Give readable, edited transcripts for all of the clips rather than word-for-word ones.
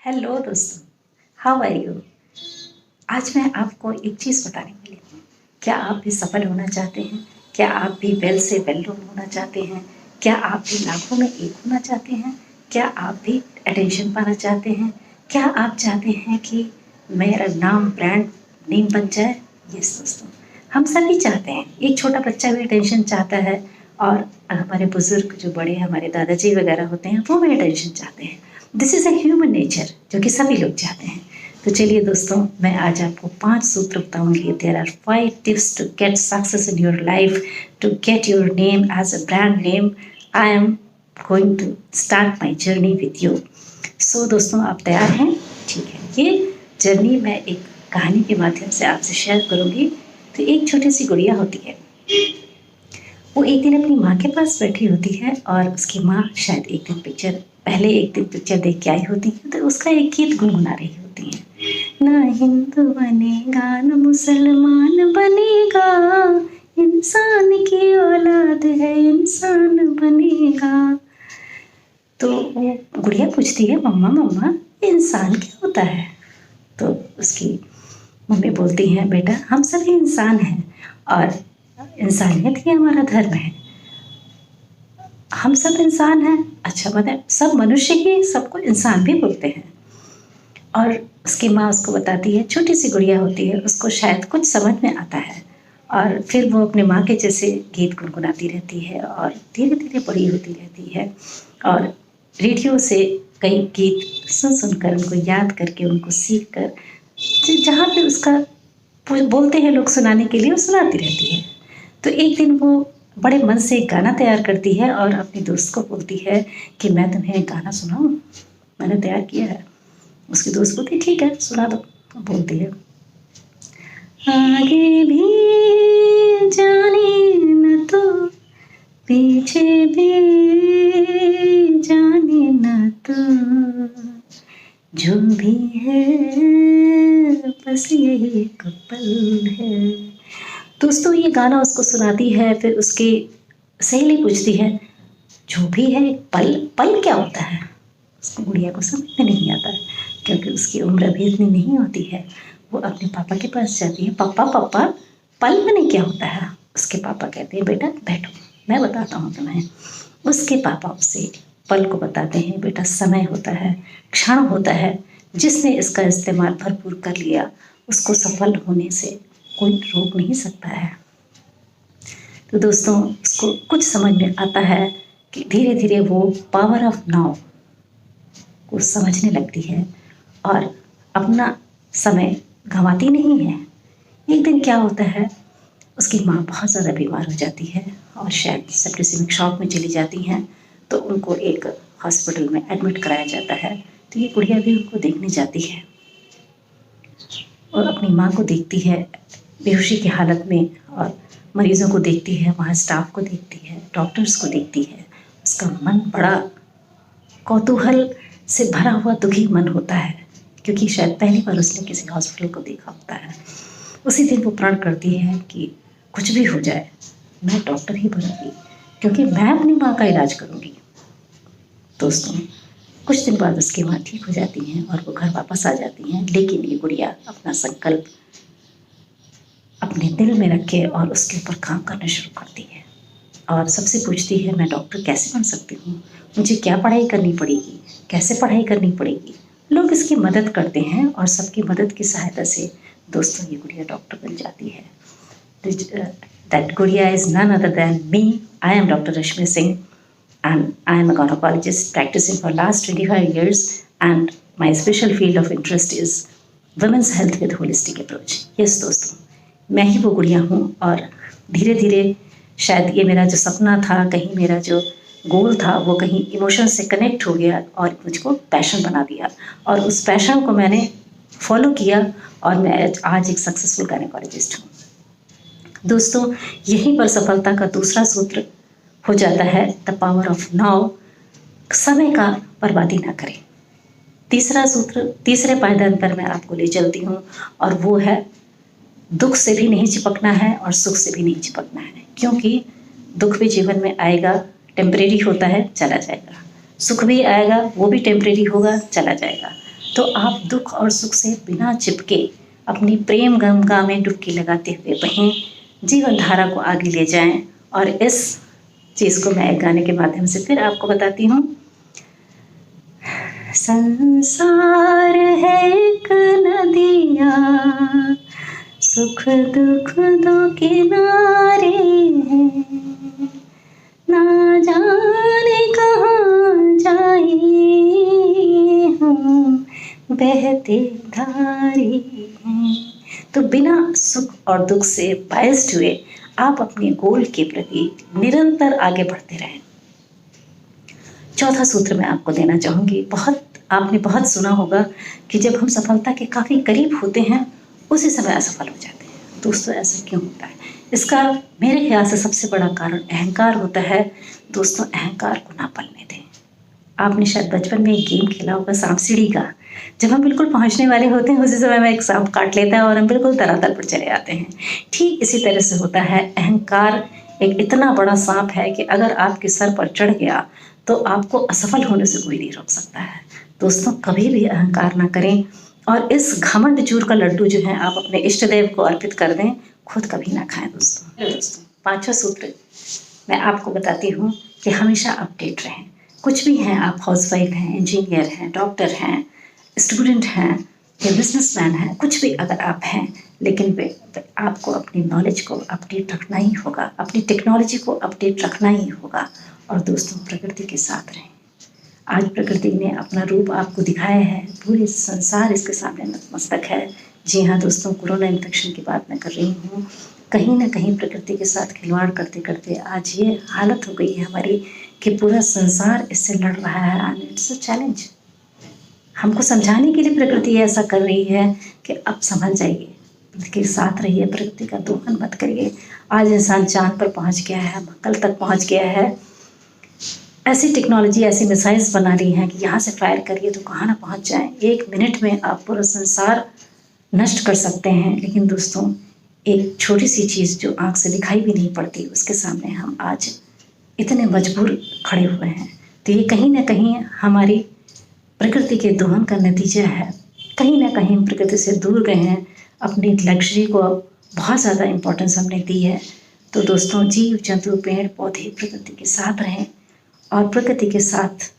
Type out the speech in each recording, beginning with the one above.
Hello दोस्तों, how are you. आज मैं आपको एक चीज़ बताने वाली हूँ। क्या आप भी सफल होना चाहते हैं? क्या आप भी वेल से वेल नोन होना चाहते हैं? क्या आप भी लाखों में एक होना चाहते हैं? क्या आप भी अटेंशन पाना चाहते हैं? क्या आप चाहते हैं कि मेरा नाम ब्रांड नेम बन जाए? यस दोस्तों, हम सभी चाहते हैं। एक छोटा बच्चा भी अटेंशन चाहता है और हमारे बुजुर्ग जो बड़े हमारे दादाजी वगैरह होते हैं वो भी अटेंशन चाहते हैं। This is a human nature जो कि सभी लोग चाहते हैं। तो चलिए दोस्तों, मैं आज आपको 5 सूत्र बताऊंगी। There are 5 tips to get success in your life, to get your name as a brand name. I am going to start my journey with you. So दोस्तों, आप तैयार हैं? ठीक है। ये जर्नी मैं एक कहानी के माध्यम से आपसे शेयर करूंगी। तो एक छोटी सी गुड़िया होती है। वो एक दिन अपनी माँ के पास बैठी होती है और उसकी माँ शायद एक दिन पिक्चर देख के आई होती है, तो उसका एक गीत गुनगुना रही होती है। ना हिंदू बनेगा ना मुसलमान बनेगा, इंसान की औलाद है इंसान बनेगा। तो वो गुड़िया पूछती है, मम्मा मम्मा इंसान क्या होता है? तो उसकी मम्मी बोलती हैं, बेटा हम सभी इंसान हैं और इंसानियत ही हमारा धर्म है। हम सब इंसान हैं। अच्छा, मतलब सब मनुष्य ही सबको इंसान भी बोलते हैं। और उसकी माँ उसको बताती है, छोटी सी गुड़िया होती है, उसको शायद कुछ समझ में आता है और फिर वो अपने माँ के जैसे गीत गुनगुनाती रहती है और धीरे धीरे बड़ी होती रहती है और रेडियो से कई गीत सुन सुनकर उनको याद करके उनको सीख कर जहाँ पे उसका बोलते हैं लोग सुनाने के लिए, वो सुनाती रहती है। तो एक दिन वो बड़े मन से एक गाना तैयार करती है और अपनी दोस्त को बोलती है कि मैं तुम्हें एक गाना सुनाऊं, मैंने तैयार किया है। उसकी दोस्त बोलती है, ठीक है सुना दो। तो बोलती है, आगे भी जाने न तो पीछे भी जाने न तो, जो भी है बस यही एक पल है। दोस्तों, ये गाना उसको सुनाती है। फिर उसकी सहेली पूछती है, जो भी है पल पल क्या होता है? उसको गुड़िया को समझ में नहीं आता है क्योंकि उसकी उम्र अभी इतनी नहीं होती है। वो अपने पापा के पास जाती है, पापा पापा पल माने क्या होता है? उसके पापा कहते हैं, बेटा बैठो मैं बताता हूँ तुम्हें। उसके पापा उसे पल को बताते हैं, बेटा समय होता है, क्षण होता है, जिसने इसका इस्तेमाल भरपूर कर लिया उसको सफल होने से कोई रोक नहीं सकता है। तो दोस्तों, उसको कुछ समझ में आता है कि धीरे धीरे वो पावर ऑफ नाउ को समझने लगती है और अपना समय गंवाती नहीं है। एक दिन क्या होता है, उसकी माँ बहुत ज़्यादा बीमार हो जाती है और शायद सेप्टिसिमिक शॉक में चली जाती हैं। तो उनको एक हॉस्पिटल में एडमिट कराया जाता है। तो ये गुड़िया भी उनको देखने जाती है और अपनी माँ को देखती है बेहोशी की हालत में और मरीज़ों को देखती है, वहाँ स्टाफ को देखती है, डॉक्टर्स को देखती है। उसका मन बड़ा कौतूहल से भरा हुआ दुखी मन होता है क्योंकि शायद पहली बार उसने किसी हॉस्पिटल को देखा होता है। उसी दिन वो प्रण करती है कि कुछ भी हो जाए मैं डॉक्टर ही बनूंगी क्योंकि मैं अपनी माँ का इलाज करूंगी। दोस्तों, कुछ दिन बाद उसकी माँ ठीक हो जाती हैं और वो घर वापस आ जाती हैं। लेकिन ये गुड़िया अपना संकल्प अपने दिल में रखे और उसके ऊपर काम करना शुरू करती है और सबसे पूछती है, मैं डॉक्टर कैसे बन सकती हूँ? मुझे क्या पढ़ाई करनी पड़ेगी? कैसे पढ़ाई करनी पड़ेगी? लोग इसकी मदद करते हैं और सबकी मदद की सहायता से दोस्तों ये गुड़िया डॉक्टर बन जाती है। दैट गुड़िया is none other than me. I am doctor Rashmi Singh and I am a gynecologist practicing for last 25 years and my special field of interest is women's health with holistic approach. Yes दोस्तों, मैं ही वो गुड़िया हूँ और धीरे धीरे शायद ये मेरा जो सपना था, कहीं मेरा जो गोल था, वो कहीं इमोशन से कनेक्ट हो गया और मुझको पैशन बना दिया और उस पैशन को मैंने फॉलो किया और मैं आज एक सक्सेसफुल गायनेकोलॉजिस्ट हूँ। दोस्तों, यहीं पर सफलता का दूसरा सूत्र हो जाता है, द पावर ऑफ नाउ। समय का बर्बादी ना करें। तीसरा सूत्र, तीसरे पायदान पर मैं आपको ले चलती हूँ और वो है, दुख से भी नहीं चिपकना है और सुख से भी नहीं चिपकना है क्योंकि दुख भी जीवन में आएगा, टेम्परेरी होता है, चला जाएगा। सुख भी आएगा, वो भी टेम्परेरी होगा, चला जाएगा। तो आप दुख और सुख से बिना चिपके अपनी प्रेम गंगा में डुबकी लगाते हुए बहें, जीवन धारा को आगे ले जाएं। और इस चीज़ को मैं एक गाने के माध्यम से फिर आपको बताती हूँ। संसार है एक नदिया, सुख दुख दो किनारे हैं, ना जाने कहाँ जाए हम बहते धारे हैं। तो बिना सुख और दुख से बायस्ड हुए आप अपने गोल के प्रति निरंतर आगे बढ़ते रहें। चौथा सूत्र मैं आपको देना चाहूँगी। आपने बहुत सुना होगा कि जब हम सफलता के काफ़ी करीब होते हैं उसी समय असफल हो जाते हैं। दोस्तों, ऐसा क्यों होता है? इसका मेरे ख्याल से सबसे बड़ा कारण अहंकार होता है। दोस्तों, अहंकार को ना पलने दें। आपने शायद बचपन में एक गेम खेला होगा, सांप सीढ़ी का। जब हम बिल्कुल पहुंचने वाले होते हैं उसी समय में एक सांप काट लेता है और हम बिल्कुल धरातल पर चले आते हैं। ठीक इसी तरह से होता है। अहंकार एक इतना बड़ा सांप है कि अगर आपके सर पर चढ़ गया तो आपको असफल होने से कोई नहीं रोक सकता है। दोस्तों, कभी भी अहंकार ना करें और इस घमंड चूर का लड्डू जो है आप अपने इष्ट देव को अर्पित कर दें, खुद कभी ना खाएं। दोस्तों, पांचवा सूत्र मैं आपको बताती हूँ कि हमेशा अपडेट रहें। कुछ भी हैं, आप हाउसवाइफ हैं, इंजीनियर हैं, डॉक्टर हैं, स्टूडेंट हैं या बिजनेसमैन हैं, कुछ भी अगर आप हैं, लेकिन आपको अपनी नॉलेज को अपडेट रखना ही होगा, अपनी टेक्नोलॉजी को अपडेट रखना ही होगा। और दोस्तों, प्रकृति के साथ रहें। आज प्रकृति ने अपना रूप आपको दिखाया है, पूरे संसार इसके सामने नतमस्तक है। जी हाँ दोस्तों, कोरोना इन्फेक्शन की बात मैं कर रही हूँ। कहीं ना कहीं प्रकृति के साथ खिलवाड़ करते करते आज ये हालत हो गई है हमारी कि पूरा संसार इससे लड़ रहा है। And it's a challenge. हमको समझाने के लिए प्रकृति ऐसा कर रही है कि अब समझ जाइए, प्रकृति के साथ रहिए, प्रकृति का दोहन मत करिए। आज इंसान चांद पर पहुंच गया है, मंगल तक पहुंच गया है। ऐसी टेक्नोलॉजी, ऐसी मिसाइल्स बना रही हैं कि यहाँ से फायर करिए तो कहाँ ना पहुँच जाए। 1 मिनट में आप पूरा संसार नष्ट कर सकते हैं। लेकिन दोस्तों, एक छोटी सी चीज़ जो आँख से दिखाई भी नहीं पड़ती, उसके सामने हम आज इतने मजबूर खड़े हुए हैं। तो ये कहीं ना कहीं हमारी प्रकृति के दोहन का नतीजा है। कहीं ना कहीं हम प्रकृति से दूर गए हैं, अपनी लग्जरी को बहुत ज़्यादा इम्पोर्टेंस हमने दी है। तो दोस्तों, जीव जंतु, पेड़ पौधे प्रकृति के साथ रहें और प्रकृति के साथ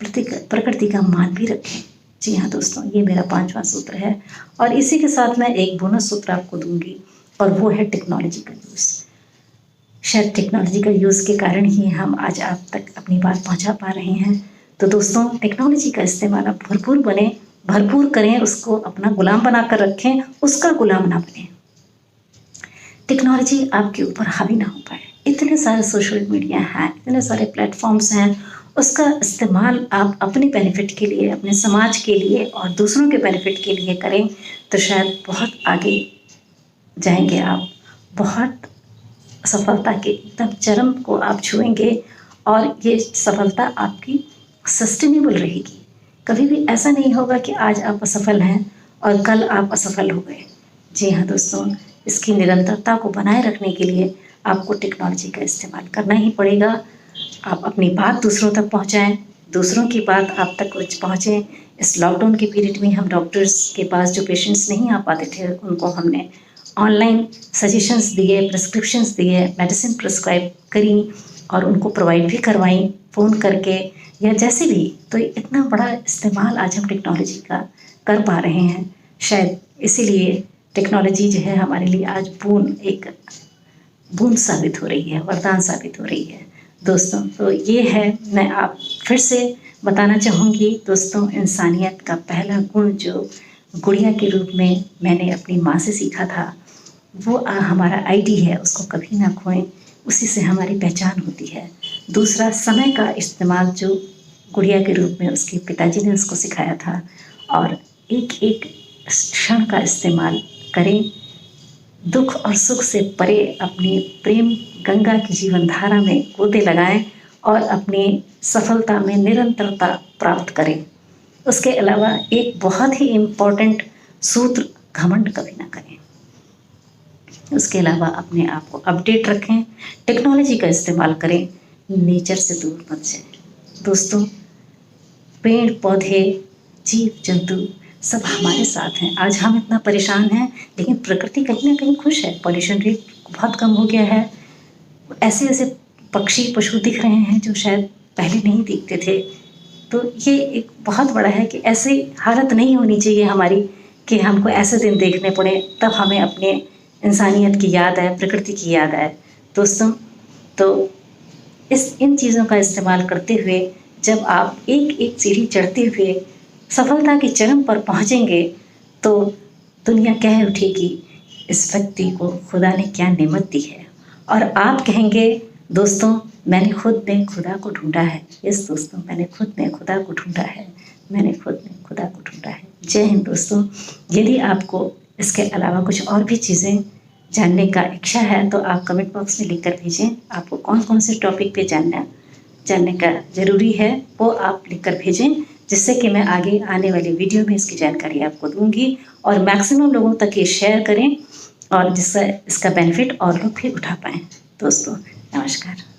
प्रकृति का मान भी रखें। जी हाँ दोस्तों, ये मेरा 5वां सूत्र है। और इसी के साथ मैं एक बोनस सूत्र आपको दूंगी और वो है टेक्नोलॉजी का यूज़। शायद टेक्नोलॉजी का यूज़ के कारण ही हम आज आप तक अपनी बात पहुंचा पा रहे हैं। तो दोस्तों, टेक्नोलॉजी का इस्तेमाल आप भरपूर करें, उसको अपना गुलाम बनाकर रखें, उसका गुलाम ना बने। टेक्नोलॉजी आपके ऊपर हावी ना हो पाए। इतने सारे सोशल मीडिया हैं, इतने सारे प्लेटफॉर्म्स हैं, उसका इस्तेमाल आप अपने बेनिफिट के लिए, अपने समाज के लिए और दूसरों के बेनिफिट के लिए करें तो शायद बहुत आगे जाएंगे आप। बहुत सफलता के एकदम चरम को आप छुएंगे और ये सफलता आपकी सस्टेनेबल रहेगी। कभी भी ऐसा नहीं होगा कि आज आप असफल हैं और कल आप असफल हो गए। जी हाँ दोस्तों, इसकी निरंतरता को बनाए रखने के लिए आपको टेक्नोलॉजी का इस्तेमाल करना ही पड़ेगा। आप अपनी बात दूसरों तक पहुंचाएं, दूसरों की बात आप तक पहुंचे। इस लॉकडाउन के पीरियड में हम डॉक्टर्स के पास जो पेशेंट्स नहीं आ पाते थे, उनको हमने ऑनलाइन सजेशंस दिए, प्रिस्क्रिप्शंस दिए, मेडिसिन प्रिस्क्राइब करी और उनको प्रोवाइड भी करवाई फ़ोन करके या जैसे भी। तो इतना बड़ा इस्तेमाल आज हम टेक्नोलॉजी का कर पा रहे हैं। शायद इसीलिए टेक्नोलॉजी जो है हमारे लिए आज एक बूंद साबित हो रही है, वरदान साबित हो रही है दोस्तों। तो ये है, मैं आप फिर से बताना चाहूँगी दोस्तों, इंसानियत का पहला गुण जो गुड़िया के रूप में मैंने अपनी माँ से सीखा था, वो हमारा आईडी है, उसको कभी ना खोएं, उसी से हमारी पहचान होती है। दूसरा, समय का इस्तेमाल जो गुड़िया के रूप में उसके पिताजी ने उसको सिखाया था, और एक एक क्षण का इस्तेमाल करें। दुख और सुख से परे अपनी प्रेम गंगा की जीवन धारा में गोते लगाएं और अपनी सफलता में निरंतरता प्राप्त करें। उसके अलावा एक बहुत ही इम्पोर्टेंट सूत्र, घमंड कभी ना करें। उसके अलावा अपने आप को अपडेट रखें, टेक्नोलॉजी का इस्तेमाल करें, नेचर से दूर मत जाएं। दोस्तों, पेड़ पौधे जीव जंतु सब हमारे साथ हैं। आज हम इतना परेशान हैं, लेकिन प्रकृति कहीं ना कहीं खुश है। पॉल्यूशन रेट बहुत कम हो गया है। ऐसे ऐसे पक्षी पशु दिख रहे हैं जो शायद पहले नहीं दिखते थे। तो ये एक बहुत बड़ा है कि ऐसी हालत नहीं होनी चाहिए हमारी कि हमको ऐसे दिन देखने पड़े, तब हमें अपने इंसानियत की याद आए, प्रकृति की याद आए। दोस्तों, तो इन चीज़ों का इस्तेमाल करते हुए जब आप एक एक सीढ़ी चढ़ते हुए सफलता के चरम पर पहुँचेंगे, तो दुनिया कह उठेगी, इस व्यक्ति को खुदा ने क्या नेमत दी है। और आप कहेंगे, दोस्तों, मैंने खुद में खुदा को ढूंढा है। यस दोस्तों, मैंने खुद में खुदा को ढूंढा है, मैंने खुद में खुदा को ढूंढा है। जय हिंद दोस्तों। यदि आपको इसके अलावा कुछ और भी चीज़ें जानने का इच्छा है तो आप कमेंट बॉक्स में लिख कर भेजें। आपको कौन कौन से टॉपिक पे जानने का ज़रूरी है वो आप लिख कर भेजें, जिससे कि मैं आगे आने वाली वीडियो में इसकी जानकारी आपको दूंगी। और मैक्सिमम लोगों तक ये शेयर करें, और जिससे इसका बेनिफिट और लोग भी उठा पाएँ। दोस्तों, नमस्कार।